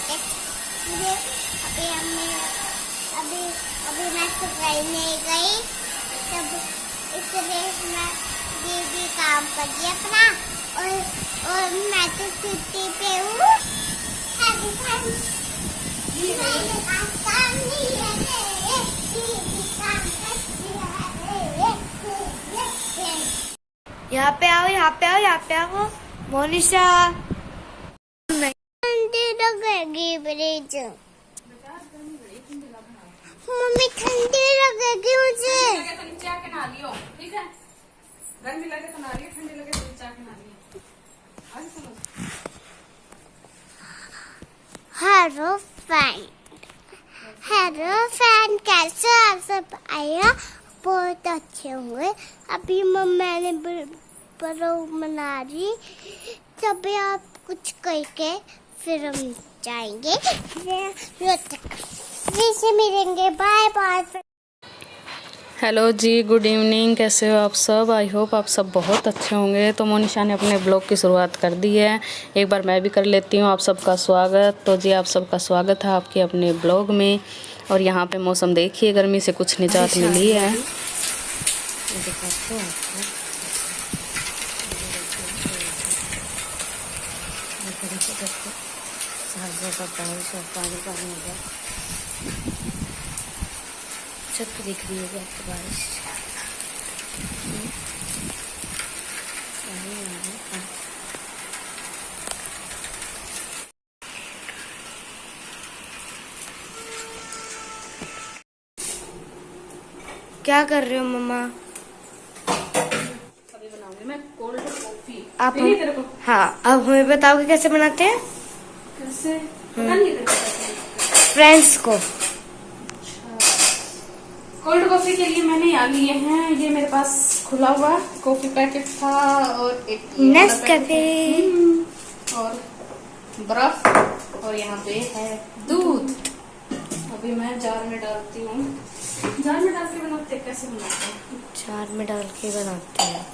मुझे अभी अभी मैं सफाई में गई तब इसलिए मैं दीदी काम कर दिया अपना और मैं तो छुट्टी पे हूँ। यहाँ पे आओ, यहाँ पे आओ, यहाँ पे आओ मोनिशा। ठंडी लगेगी ब्रिज, मम्मी ठंडी लगेगी मुझे। तो नीचे आके नहा लियो, ठीक है? गर्मी लगे तो नहा लियो, ठंडी लगे तो नीचे आके नहा लियो। आज समझ। हेलो फैन, कैसे आप सब? आया बहुत अच्छे होंगे। अभी मैंने ब्लॉग बना रही, तभी आप कुछ करके फिर हम जाएंगे, फिर से मिलेंगे। Bye bye. हेलो जी, गुड इवनिंग। कैसे हो आप सब? आई होप आप सब बहुत अच्छे होंगे। तो मोनिशा ने अपने ब्लॉग की शुरुआत कर दी है। एक बार मैं भी कर लेती हूँ। आप सबका स्वागत। तो जी आप सबका स्वागत है आपके अपने ब्लॉग में। और यहाँ पे मौसम देखिए, गर्मी से कुछ निजात मिली है। छत पे दिख रही है आपको बारिश। क्या कर रहे हो मम्मा? अभी बनाऊंगी मैं कोल्ड कॉफी। आप पीनी तेरे को? हाँ, अब हमें बताओ कि कैसे बनाते हैं। कैसे? पता नहीं तेरे को कैसे। फ्रेंड्स को कोल्ड कॉफी के लिए मैंने यहाँ लिए हैं, ये मेरे पास खुला हुआ कॉफी पैकेट था और एक नेस्कैफे और बर्फ और यहाँ पे है दूध। अभी मैं जार में डालती हूँ। जार में डाल के बनाते हैं, कैसे बनाते हैं? जार में डाल के बनाते हैं।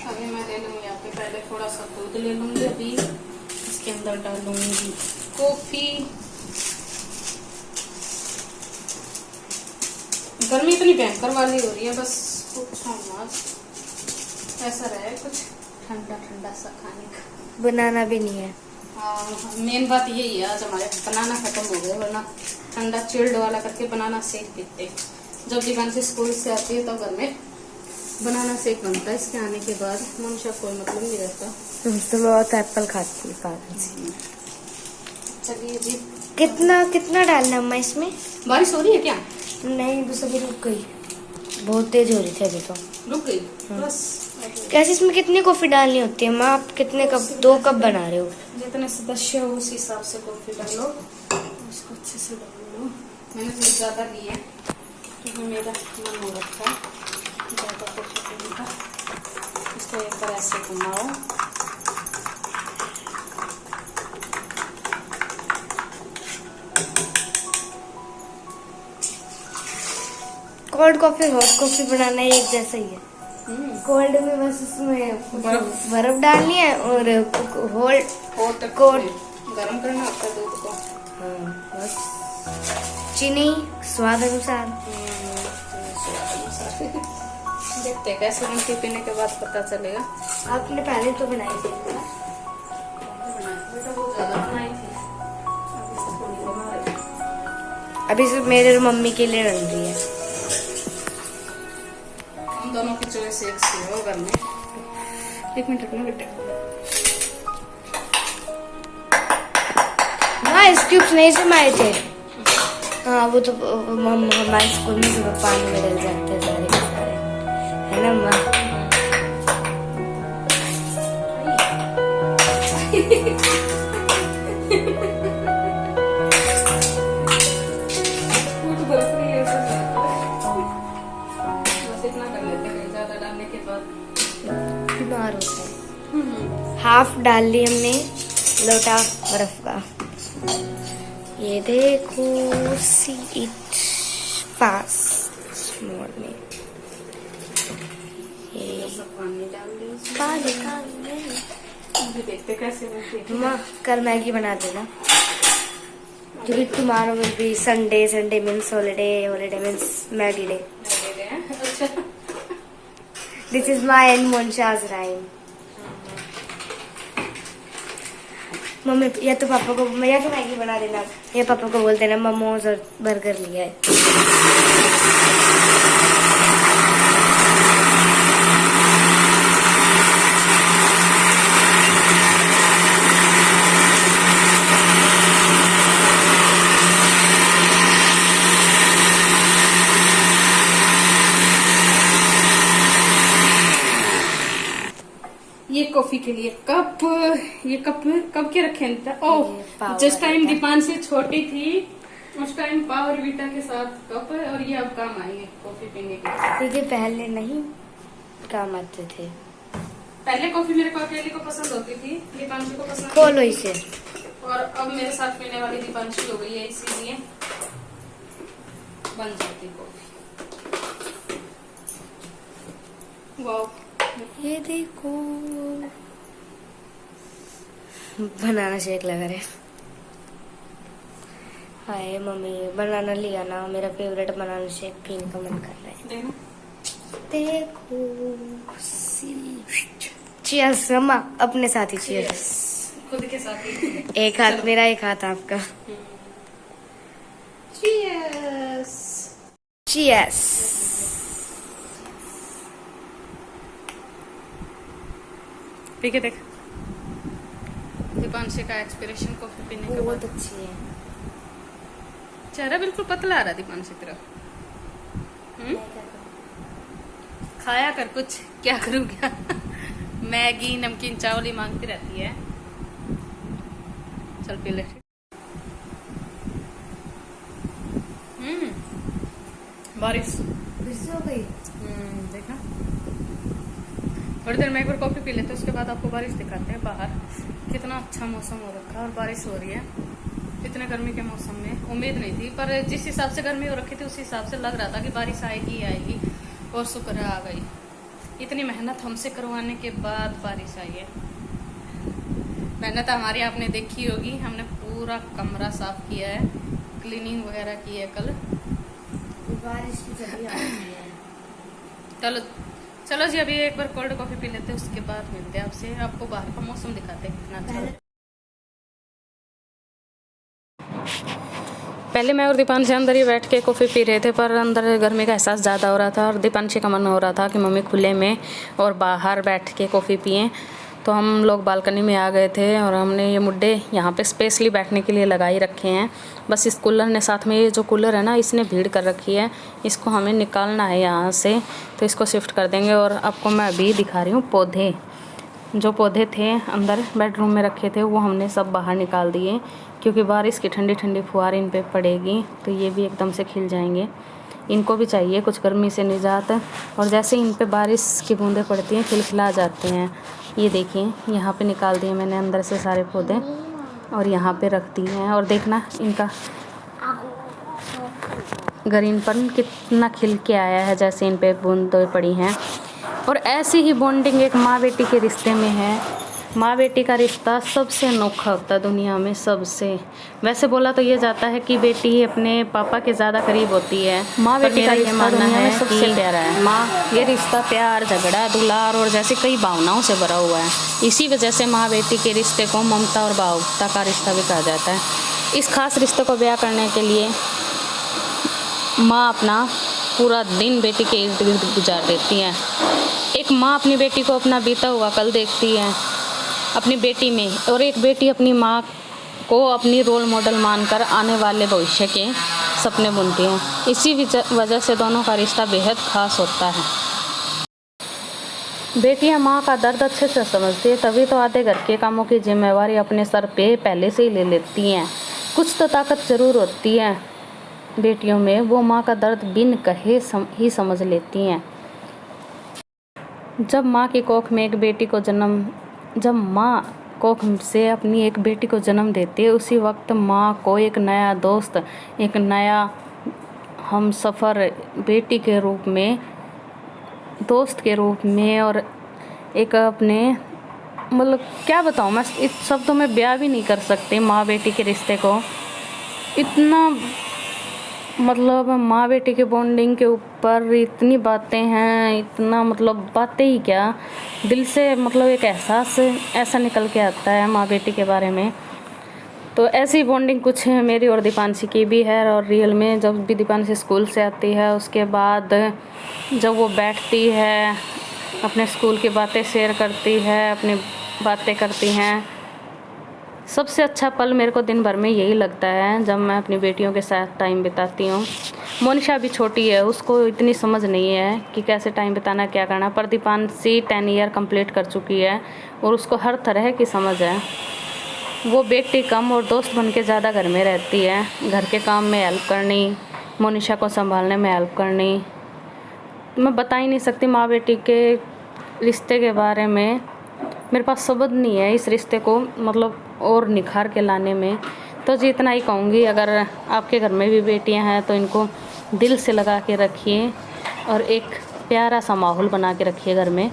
अभी मैं ले लूंगी यहाँ पे, पहले थोड़ा सा दूध ले लूंगी। अभी इसके अंदर डालूंगी कॉफी। गर्मी इतनी भयंकर वाली हो रही है, बस पूछो मत। ऐसा रहे कुछ ठंडा ठंडा सा खाने का। बनाना भी नहीं है। हाँ, मेन बात यही है, आज हमारे बनाना खत्म हो गए, वरना ठंडा चिल्ड वाला करके बनाना शेक पीते। जब दीवान से स्कूल से आती है तो घर में बनाना शेक बनता है। इसके आने के बाद मनुष्य कोई मतलब नहीं रहता। तो बहुत एप्पल खाती है। चलिए जी, कितना डालना अम्मा इसमें? बारिश हो रही है क्या? नहीं, बस अभी रुक गई। बहुत तेज हो रही थी अभी तो। रुक गई बस। कैसे इसमें कितनी कॉफी डालनी होती है माँ? आप कितने कप, 2 कप बना रहे हो? जितने सदस्य हो उस हिसाब से कॉफी डालो। उसको अच्छे से डाल लो। मैंने थोड़ी ज़्यादा ली है क्योंकि मेरा मन हो रखा है ज़्यादा कॉफी पीने का। इसको एक बार ऐसे घुमाओ। कोल्ड कॉफी हॉट कॉफी बनाना एक जैसा ही है। कोल्ड में बस उसमें बर्फ डालनी है और हॉट कोल्ड गर्म करना होता है दूध को। हाँ, बस चीनी स्वाद अनुसार। देखते हैं कैसे बनती, पीने के बाद पता चलेगा। आपने पहले तो बनाई थी। बेटा बहुत ज़्यादा बनाई थी, अभी से थोड़ी बना रही। अभी सिर्फ मेरे और मम्मी के लिए बन रही है। हम दोनों की चॉइस एक सी हो घर में। एक मिनट रुकना बेटा। हाँ, आइस क्यूब्स नहीं जमाए थे। हाँ, वो तो हमारे स्कूल में सुबह पानी में डल जाते हैं सारे के सारे, है ना माँ? बीमार होता है। हाफ डाल ली हमने लोटा बर्फ का। ये देखो, सी इट फास्ट मोड में। ये पानी डाल दी। पानी भी देखते कैसे बनती है। माँ कल मैगी बना देना, क्योंकि tomorrow will be Sunday, Sunday means holiday, holiday means Maggi day. अच्छा, this is my and Monisha's rhyme. Mummy या तो पापा को या तो मैगी बना देना या पापा को बोल देना मोमोज और बर्गर लिया है। ये कॉफी के लिए कप, ये कप कब के रखे थे? ये ओह, पावर जिस टाइम वीटा। दीपांशी छोटी थी उस टाइम पावर वीटा के साथ कप, और ये अब काम आएंगे कॉफी पीने के। ये पहले नहीं काम आते थे। पहले कॉफी मेरे को अकेले को पसंद होती थी, दीपांशी को पसंद खोलो नहीं इसे। थी। और अब मेरे साथ पीने वाली दीपांशी हो गई है, इसीलिए बन जाती कॉफी। वाह, ये देखो बनाना शेक लग रहा है। हाय मम्मी बनाना लिया ना, मेरा फेवरेट बनाना शेक पीने का मन कर रहा है। देखो देखो चीयर्स मम्मा, अपने साथ ही चीयर्स। खुद के साथ ही। एक हाथ मेरा, एक हाथ आपका। Cheers! चीयर्स। पी के देख दीपांशी का एक्सप्रेशन कॉफी पीने के बहुत बाद। अच्छी है। चेहरा बिल्कुल पतला आ रहा दीपांशी तेरा। खाया कर कुछ, क्या करूँ क्या? मैगी नमकीन चावल ही मांगती रहती है। चल पी ले। बारिश फिर से हो गई। देखा, थोड़ी देर में एक बार कॉफी पी लेते हैं, उसके बाद आपको बारिश दिखाते हैं। बाहर कितना अच्छा मौसम हो रखा है और बारिश हो रही है। इतने गर्मी के मौसम में उम्मीद नहीं थी, पर जिस हिसाब से गर्मी हो रखी थी उस हिसाब से लग रहा था कि बारिश आएगी ही आएगी, और शुक्र है आ गई। इतनी मेहनत हमसे करवाने के बाद बारिश आई है। मेहनत हमारी आपने देखी होगी, हमने पूरा कमरा साफ किया है, क्लीनिंग वगैरह की है कल। बारिश की जल्दी आ रही है। चलो चलो जी, अभी एक बार कोल्ड कॉफी पी लेते हैं, उसके बाद मिलते हैं आपसे। आपको बाहर का मौसम दिखाते हैं कितना अच्छा। पहले मैं और दीपांशी अंदर ही बैठ के कॉफ़ी पी रहे थे, पर अंदर गर्मी का एहसास ज़्यादा हो रहा था और दीपांशी का मन हो रहा था कि मम्मी खुले में और बाहर बैठ के कॉफ़ी पिएं। तो हम लोग बालकनी में आ गए थे और हमने ये मुड्डे यहाँ पे स्पेशली बैठने के लिए लगा ही रखे हैं। बस इस कूलर ने साथ में, ये जो कूलर है ना, इसने भीड़ कर रखी है, इसको हमें निकालना है यहाँ से, तो इसको शिफ्ट कर देंगे। और आपको मैं अभी दिखा रही हूँ पौधे, जो पौधे थे अंदर बेडरूम में रखे थे वो हमने सब बाहर निकाल दिए, क्योंकि बारिश की ठंडी ठंडी फुहार इन पे पड़ेगी तो ये भी एकदम से खिल जाएंगे। इनको भी चाहिए कुछ गर्मी से निजात, और जैसे इन पे बारिश की बूंदें पड़ती हैं खिलखिला जाते हैं। ये देखिए यहाँ पे निकाल दिए मैंने अंदर से सारे पौधे और यहाँ पे रख दिए हैं। और देखना इनका ग्रीनपन कितना खिल के आया है, जैसे इन पे बूंदें पड़ी हैं। और ऐसी ही बॉन्डिंग एक माँ बेटी के रिश्ते में है। माँ बेटी का रिश्ता सबसे अनोखा होता है दुनिया में, सबसे। वैसे बोला तो ये जाता है कि बेटी अपने पापा के ज़्यादा करीब होती है, माँ बेटी का रिश्ता दुनिया में सबसे प्यारा है। माँ, ये रिश्ता प्यार, झगड़ा, दुलार और जैसे कई भावनाओं से भरा हुआ है। इसी वजह से माँ बेटी के रिश्ते को ममता और भावुकता का रिश्ता भी कहा जाता है। इस खास रिश्ते को ब्याह करने के लिए माँ अपना पूरा दिन बेटी के इर्द गिर्द गुजार देती है। एक माँ अपनी बेटी को अपना बीता हुआ कल देखती है अपनी बेटी में, और एक बेटी अपनी माँ को अपनी रोल मॉडल मानकर आने वाले भविष्य के सपने बुनती है। इसी वजह से दोनों का रिश्ता बेहद खास होता है। बेटियां माँ का दर्द अच्छे से समझती है, तभी तो आधे घर के कामों की जिम्मेवारी अपने सर पे पहले से ही ले लेती हैं। कुछ तो ताकत ज़रूर होती है बेटियों में, वो माँ का दर्द बिन कहे ही समझ लेती हैं। जब माँ कोख से अपनी एक बेटी को जन्म देती है, उसी वक्त माँ को एक नया दोस्त, एक नया हमसफ़र बेटी के रूप में, दोस्त के रूप में और एक अपने मतलब क्या बताऊँ मैं, इस शब्दों में बयां भी नहीं कर सकती माँ बेटी के रिश्ते को। इतना मतलब माँ बेटी के बॉन्डिंग के ऊपर इतनी बातें हैं, इतना मतलब बातें ही क्या, दिल से मतलब एक एहसास ऐसा निकल के आता है माँ बेटी के बारे में। तो ऐसी बॉन्डिंग कुछ मेरी और दीपांशी की भी है। और रियल में जब भी दीपांशी स्कूल से आती है, उसके बाद जब वो बैठती है, अपने स्कूल की बातें शेयर करती है, अपनी बातें करती हैं, सबसे अच्छा पल मेरे को दिन भर में यही लगता है जब मैं अपनी बेटियों के साथ टाइम बिताती हूँ। मोनिशा भी छोटी है, उसको इतनी समझ नहीं है कि कैसे टाइम बिताना, क्या करना, पर दीपांशी 10 ईयर कंप्लीट कर चुकी है और उसको हर तरह की समझ है। वो बेटी कम और दोस्त बन के ज़्यादा घर में रहती है, घर के काम में हेल्प करनी, मोनिशा को संभालने में हेल्प करनी। मैं बता ही नहीं सकती माँ बेटी के रिश्ते के बारे में, मेरे पास शब्द नहीं है इस रिश्ते को मतलब और निखार के लाने में। तो जी इतना ही कहूँगी, अगर आपके घर में भी बेटियां हैं तो इनको दिल से लगा के रखिए और एक प्यारा सा माहौल बना के रखिए घर में।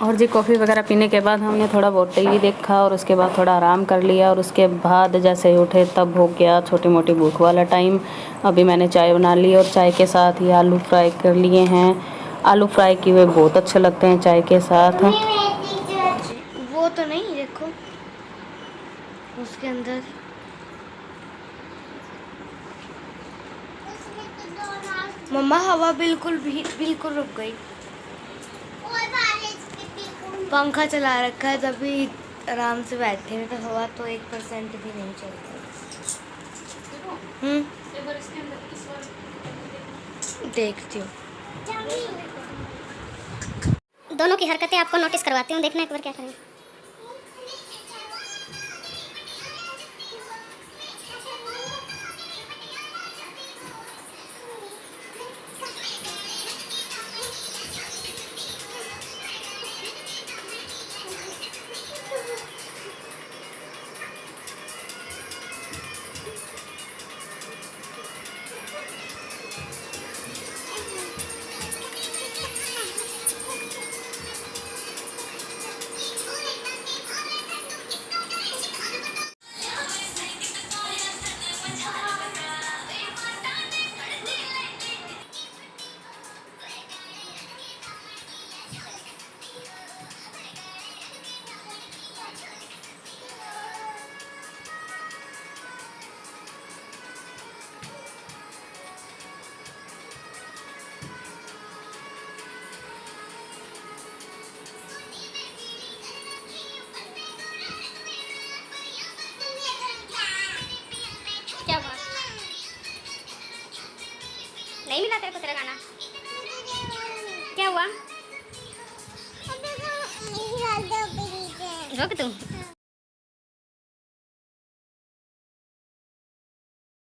और जी कॉफ़ी वगैरह पीने के बाद हमने थोड़ा बहुत टीवी देखा और उसके बाद थोड़ा आराम कर लिया और उसके बाद जैसे ही उठे तब हो गया छोटी मोटी भूख वाला टाइम। अभी मैंने चाय बना ली और चाय के साथ ही आलू फ्राई कर लिए हैं। आलू फ्राई किए हुए बहुत अच्छे लगते हैं चाय के साथ। वो तो नहीं, देखो उसके अंदर मम्मा हवा बिल्कुल रुक गई। पंखा चला रखा है तभी आराम से बैठे हैं, तो हवा तो 1% भी नहीं चलती। देखती हूँ। दोनों की हरकतें आपको नोटिस करवाती हूँ, देखना एक बार क्या करें। क्या बात, नहीं मिला तेरे को तेरा गाना? क्या हुआ? रोक तू।